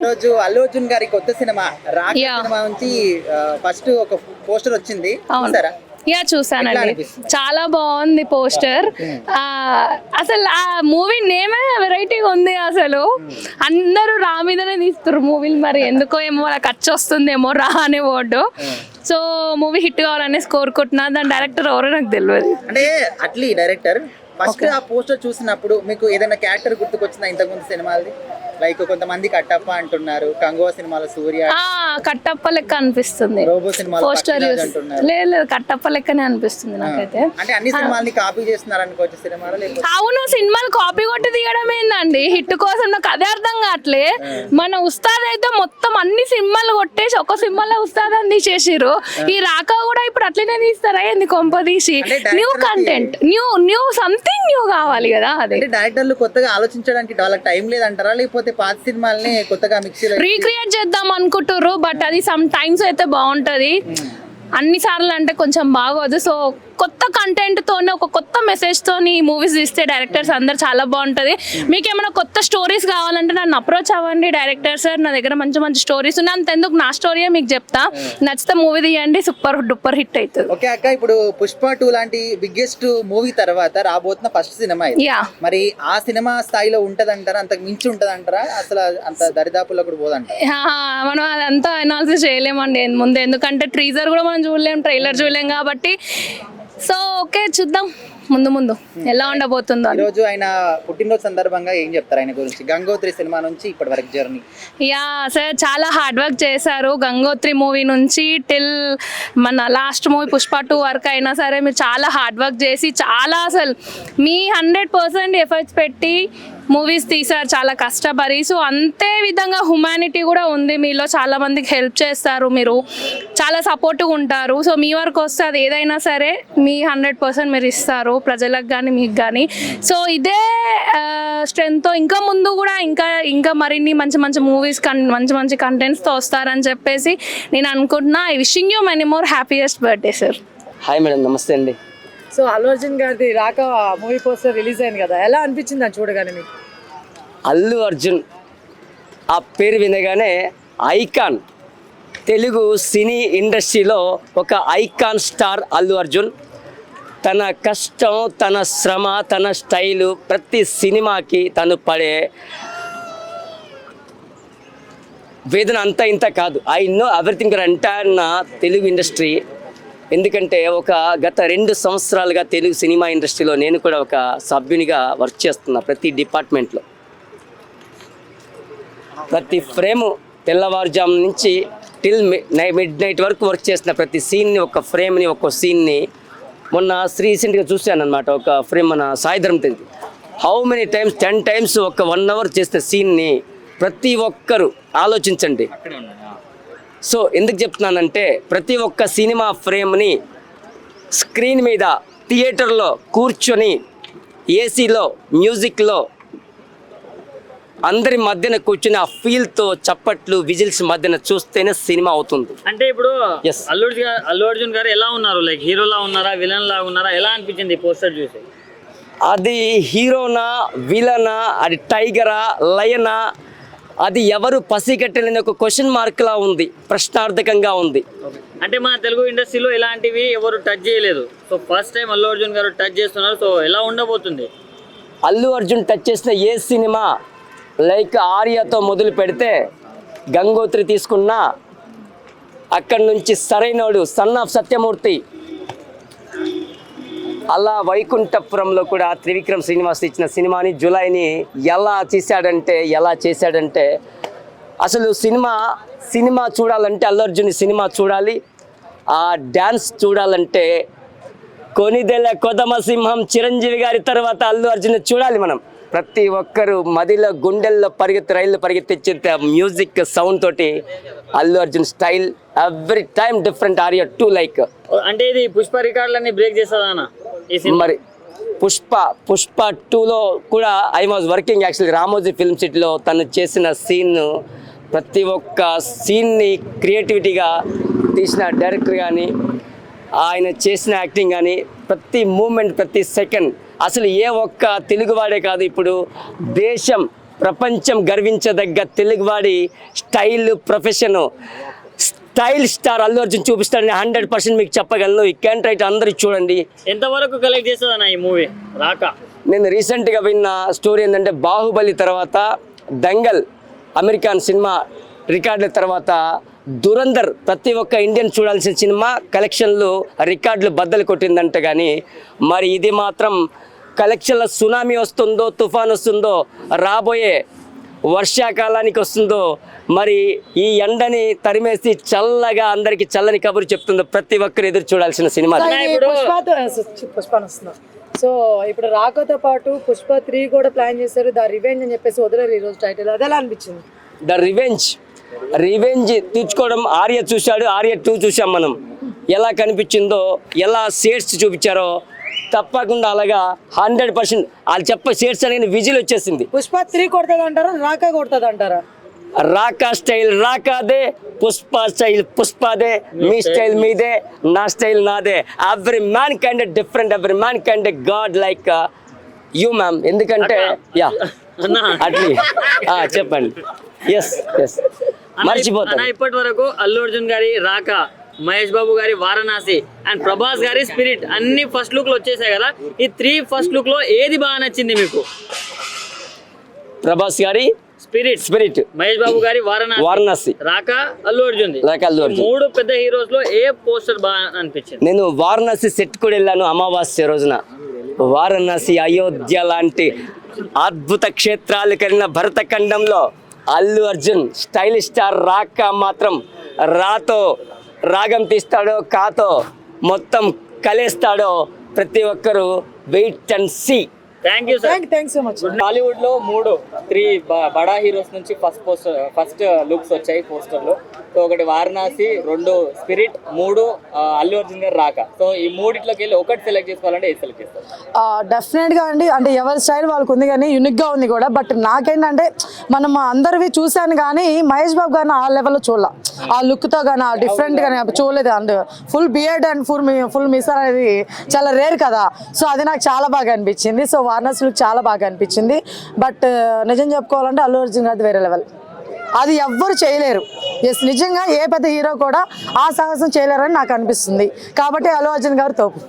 రోజు అల్లు అర్జున్ గారి కొత్త సినిమా రాక Yeah. సినిమా నుంచి ఫస్ట్ ఒక పోస్టర్ వచ్చింది అవును. చూసారా? యా చూసానండి, ఎట్లా అనిపిస్తుంది? చాలా బాగుంది పోస్టర్. అసలు ఆ మూవీ నేమే వెరైటీగా ఉంది. అసలు అందరూ రా మీదనే తీస్తారు మూవీలు, మరి ఎందుకో ఏమో నాకు ఖర్చు వస్తుందేమో రా అనే వర్డ్. సో మూవీ హిట్ కావాలనేసి కోరుకుంటున్నా. దాని డైరెక్టర్ ఎవరో నాకు తెలియదు. అంటే అట్లీ డైరెక్టర్ ఫస్ట్ ఆ పోస్టర్ చూసినప్పుడు మీకు ఏదైనా క్యారెక్టర్ గుర్తుకొచ్చిందా ఇంతకుముందు సినిమాలది? లైక్ కొంతమంది కట్టప్ప అంటున్నారు, కంగువా సినిమాలో సూర్య, కట్టప్ప లెక్క అనిపిస్తుంది రోబో సినిమాలో పోస్టర్ పక్షిరాజ్ అంటున్నారు. లేదు కట్టప్ప లెక్కనే అనిపిస్తుంది నాకైతే. అంటే అన్ని సినిమాల్ని కాపీ చేస్తున్నారు అనుకోవచ్చు సినిమాలో, లేకపోతే అవును, సినిమాలు కాపీ కొట్టి తీయడం ఏందండి హిట్ కోసం? నాకు అదే అర్థం కావట్లే. మన ఉస్తాద్ అయితే మొత్తం అన్ని సినిమాలు కొట్టేసి ఒక సినిమాలో ఉస్తాద్ అని తీసేసిరు. ఈ రాక కూడా ఇప్పుడు అట్లనే తీస్తారా ఏంది కొంప తీసి? New content, new something new కావాలి కదా. అదే అంటే డైరెక్టర్లు కొత్తగా ఆలోచించడానికి వాళ్ళకి టైం లేదంటారా, లేకపోతే పాత సినిమాల్ని కొత్తగా మిక్సీలో రీక్రియేట్ చేద్దాం అనుకుంటారు, బట్ అది సమ్ టైమ్స్ అయితే బాగుంటది, అన్ని సార్లు అంటే కొంచెం బాగోదు. సో కొత్త కంటెంట్ తోనే ఒక కొత్త మెసేజ్ తోని మూవీస్ తీస్తే డైరెక్టర్స్ అందరు చాలా బాగుంటది. మీకు ఏమైనా కొత్త స్టోరీస్ కావాలంటే నన్ను అప్రోచ్ అవ్వండి డైరెక్టర్ సార్, నా దగ్గర మంచి మంచి స్టోరీస్ ఉన్నాయి. అంతెందుకు నా స్టోరీయే మీకు చెప్తా, నచ్చితే మూవీ తీయండి, సూపర్ డూపర్ హిట్ అవుతుంది. ఓకే అక్క, ఇప్పుడు పుష్ప 2 లాంటి బిగ్గెస్ట్ మూవీ తర్వాత రాబోతున్న ఫస్ట్ సినిమా ఇది. యా, మరి ఆ సినిమా స్థాయిలో ఉంటదంటారా, అంతకు మించి ఉంటదంటారా, అసలు అంత దరిదాపుల్లో కూడా పోదంటారా? మనం అదంతా అనాలిసిస్ చేయలేమండి ముందు, ఎందుకంటే ట్రీజర్ కూడా మనం చూడలేం, ట్రైలర్ చూడలేం కాబట్టి. సో ఓకే, చూద్దాం ముందు ముందు ఎలా ఉండబోతుందో. ఈ రోజు ఆయన పుట్టినరోజు సందర్భంగా ఏం చెప్తారు ఆయన గురించి? గంగోత్రి సినిమా నుంచి ఇప్పటి వరకు జర్నీ. యా సార్, చాలా హార్డ్ వర్క్ చేశారు. గంగోత్రి మూవీ నుంచి టిల్ మన లాస్ట్ మూవీ పుష్ప 2 వరకు అయినా సరే మీరు చాలా హార్డ్ వర్క్ చేసి, చాలా అసలు మీ 100% ఎఫర్ట్స్ పెట్టి మూవీస్ తీశారు, చాలా కష్టపడి. సో అంతే విధంగా హ్యుమానిటీ కూడా ఉంది మీలో, చాలా మందికి హెల్ప్ చేస్తారు, మీరు చాలా సపోర్ట్గా ఉంటారు. సో మీ వరకు వస్తే అది ఏదైనా సరే మీ 100% మీరు ఇస్తారు ప్రజలకు కానీ మీకు కానీ. సో ఇదే స్ట్రెంగ్త్తో ఇంకా ముందు కూడా ఇంకా మరిన్ని మంచి మంచి మూవీస్ మంచి మంచి కంటెంట్స్తో వస్తారని చెప్పేసి నేను అనుకుంటున్నా. I wishing you many more happiest birthday sir. Hi madam, నమస్తే అండి. సో అల్లు అర్జున్ గారిది రాక మూవీ పోస్టర్ రిలీజ్ అయింది కదా, ఎలా అనిపించింది అని చూడగానే మీకు? అల్లు అర్జున్ ఆ పేరు వినగానే ఐకాన్, తెలుగు సినీ ఇండస్ట్రీలో ఒక ఐకాన్ స్టార్ అల్లు అర్జున్. తన కష్టం, తన శ్రమ, తన స్టైలు, ప్రతి సినిమాకి తను పడే వేదన అంతా ఇంత కాదు. ఐ నో ఎవ్రీథింగ్ ఎంటైర్ నా తెలుగు ఇండస్ట్రీ. ఎందుకంటే గత 2 సంవత్సరాలుగా తెలుగు సినిమా ఇండస్ట్రీలో నేను కూడా ఒక సభ్యునిగా వర్క్ చేస్తున్నా. ప్రతి డిపార్ట్మెంట్లో ప్రతి ఫ్రేము తెల్లవారుజాము నుంచి టిల్ మిడ్ నైట్ వరకు వర్క్ చేసిన ప్రతి సీన్ని, ఒక ఫ్రేమ్ని, ఒక సీన్ని మొన్న రీసెంట్గా చూశాను అనమాట. ఒక ఫ్రేమ్ మన సాయిధరం తెలియదు హౌ మెనీ టైమ్స్, 10 times ఒక 1 hour చేసిన సీన్ని ప్రతి ఒక్కరు ఆలోచించండి. సో ఎందుకు చెప్తున్నానంటే ప్రతి ఒక్క సినిమా ఫ్రేమ్ని స్క్రీన్ మీద థియేటర్లో కూర్చొని ఏసీలో మ్యూజిక్లో అందరి మధ్యన కూర్చుని ఆ ఫీల్తో చప్పట్లు విజిల్స్ మధ్యన చూస్తేనే సినిమా అవుతుంది. అంటే ఇప్పుడు Yes. అల్లు అర్జున్ గారు ఎలా ఉన్నారు? లైక్ హీరోలా ఉన్నారా, విలన్ లాగా ఉన్నారా? ఎలా అనిపించింది పోస్టర్ చూసి? అది హీరోనా, విలనా, అది టైగరా, లయనా, అది ఎవరు పసిగట్టలేని ఒక క్వశ్చన్ మార్క్లా ఉంది, ప్రశ్నార్థకంగా ఉంది. అంటే మన తెలుగు ఇండస్ట్రీలో ఇలాంటివి ఎవరు టచ్ చేయలేదు. So first time Allu Arjun గారు టచ్ చేస్తున్నారు. సో ఎలా ఉండబోతుంది? అల్లు అర్జున్ టచ్ చేసిన ఏ సినిమా, లైక్ ఆర్యతో మొదలు పెడితే గంగోత్రి తీసుకున్నా, అక్కడి నుంచి సరైనోడు సన్ ఆఫ్ సత్యమూర్తి, అలా వైకుంఠపురంలో కూడా త్రివిక్రమ్ శ్రీనివాస్ ఇచ్చిన సినిమాని జులైని ఎలా చేశాడంటే అసలు సినిమా చూడాలంటే అల్లు అర్జున్ సినిమా చూడాలి. ఆ డ్యాన్స్ చూడాలంటే కొనిదెల కొదమ సింహం చిరంజీవి గారి తర్వాత అల్లు అర్జున్ చూడాలి మనం. ప్రతి ఒక్కరు మదిలో గుండెల్లో రైళ్ళు పరిగెత్తించే మ్యూజిక్ సౌండ్ తోటి Allu Arjun style every time different. Arya 2 like అంటే ఇది పుష్ప రికార్డులన్నీ బ్రేక్ చేస్తుందా ఈ సినిమా? మరి పుష్ప 2లో కూడా I was working actually Ramoji film సిటీలో. తను చేసిన సీన్, ప్రతి ఒక్క సీన్ని క్రియేటివిటీగా తీసిన డైరెక్టర్ కానీ, ఆయన చేసిన యాక్టింగ్ కానీ, ప్రతి మూమెంట్, ప్రతి సెకండ్, అసలు ఏ ఒక్క తెలుగువాడే కాదు, ఇప్పుడు దేశం ప్రపంచం గర్వించదగ్గ తెలుగువాడి style profession style star Allu Arjun చూపిస్తాడని 100% మీకు చెప్పగలను. ఈ క్యాన్ రైట్ అందరూ చూడండి. ఎంతవరకు కలెక్ట్ చేస్తుంది అన్న ఈ మూవీ రాక? నేను రీసెంట్గా విన్న స్టోరీ ఏంటంటే బాహుబలి తర్వాత దంగల్ అమెరికన్ సినిమా రికార్డుల తర్వాత దురంధర్ ప్రతి ఒక్క ఇండియన్ చూడాల్సిన సినిమా కలెక్షన్లు రికార్డులు బద్దలు కొట్టిందంట. కానీ మరి ఇది మాత్రం కలెక్షన్ల సునామీ వస్తుందో తుఫాన్ వస్తుందో రాబోయే వర్షాకాలానికి వస్తుందో మరి ఈ ఎండని తరిమేసి చల్లగా అందరికి చల్లని కబురు చెప్తుందో ప్రతి ఒక్కరు ఎదురు చూడాల్సిన సినిమా. పుష్ప వస్తున్నా. సో ఇప్పుడు రాకతో పాటు పుష్ప 3 కూడా ప్లాన్ చేశారు, ద రివెంజ్ అని చెప్పేసి వదిలేరు ఈ రోజు టైటిల్. అది ఎలా అనిపించింది? ద రివెంజ్ తీర్చుకోవడం ఆర్య చూశాడు, ఆర్య 2 చూసాం మనం. ఎలా కనిపించిందో ఎలా షేడ్స్ చూపించారో తప్పకుండా అలాగా 100% వాళ్ళు చెప్ప షేడ్స్ అనేది విజిల్ వచ్చేసింది. పుష్ప 3 కొడుతుంది అంటారా, రాక కొడుతుంది అంటారా? రాకా స్టైల్ రాకాదే, పుష్ప స్టైల్ పుష్పదే, మీ స్టైల్ మీదే, నా స్టైల్ నాదే. Every man kind different, every man kind God like you ma'am. ఎందుకంటే యా అట్లీ చెప్పండి. ఎస్ మర్చిపోతాను. ఇప్పటి వరకు అల్లు అర్జున్ గారి రాక, మహేష్ బాబు గారి వారణాసి అండ్ ప్రభాస్ గారి స్పిరిట్ అన్ని ఫస్ట్ లుక్ లో వచ్చేసాయి కదా. ఈ 3 ఫస్ట్ లుక్ లో ఏది బాగా నచ్చింది మీకు? ప్రభాస్ గారి స్పిరిట్, మహేష్ బాబు గారి వారణాసి, రాక అల్లు అర్జున్. 3 పెద్ద హీరోస్ లో ఏ పోస్టర్ బాగా అనిపించింది? నేను వారణాసి సెట్ కూడా వెళ్ళాను అమావాస్య రోజున. వారణాసి అయోధ్య లాంటి అద్భుత క్షేత్రాలు కలిగిన భరతఖండంలో అల్లు అర్జున్ స్టైల్ స్టార్ రాక మాత్రం రాతో రాగం తీస్తాడో కాతో మొత్తం కలేస్తాడో ప్రతి ఒక్కరు wait and see. Thank you sir. Thanks so much. Tollywood లో 3 బడా హీరోస్ నుంచి ఫస్ట్ లుక్స్ వచ్చాయి పోస్టర్ లో. సో ఒకటి వారణాసి, 2 స్పిరిట్, 3 అల్లు అర్జున్ గారు రాక. సో ఈ మూడిట్లోకి వెళ్ళి ఒకటి సెలెక్ట్ చేసుకోవాలంటే ఏది సెలెక్ట్ చేస్తారు? డెఫినెట్గా అండి, అంటే ఎవరి స్టైల్ వాళ్ళకు ఉంది కానీ యూనిక్గా ఉంది కూడా. బట్ నాకేంటంటే మనం అందరివి చూశాను కానీ మహేష్ బాబు గారిని ఆ లెవెల్లో చూడాల, ఆ లుక్తో కానీ ఆ డిఫరెంట్ కానీ చూడలేదు. And full beard and full మిసర్ అనేది చాలా రేర్ కదా. సో అది నాకు చాలా బాగా అనిపించింది. సో వారణాసి లుక్ చాలా బాగా అనిపించింది. బట్ నిజం చెప్పుకోవాలంటే అల్లు అర్జున్ గారిది వేరే లెవెల్, అది ఎవ్వరు చేయలేరు. ఎస్, నిజంగా ఏ పెద్ద హీరో కూడా ఆ సాహసం చేయలేరని నాకు అనిపిస్తుంది. కాబట్టి అల్లు అర్జున్ గారు తోపు.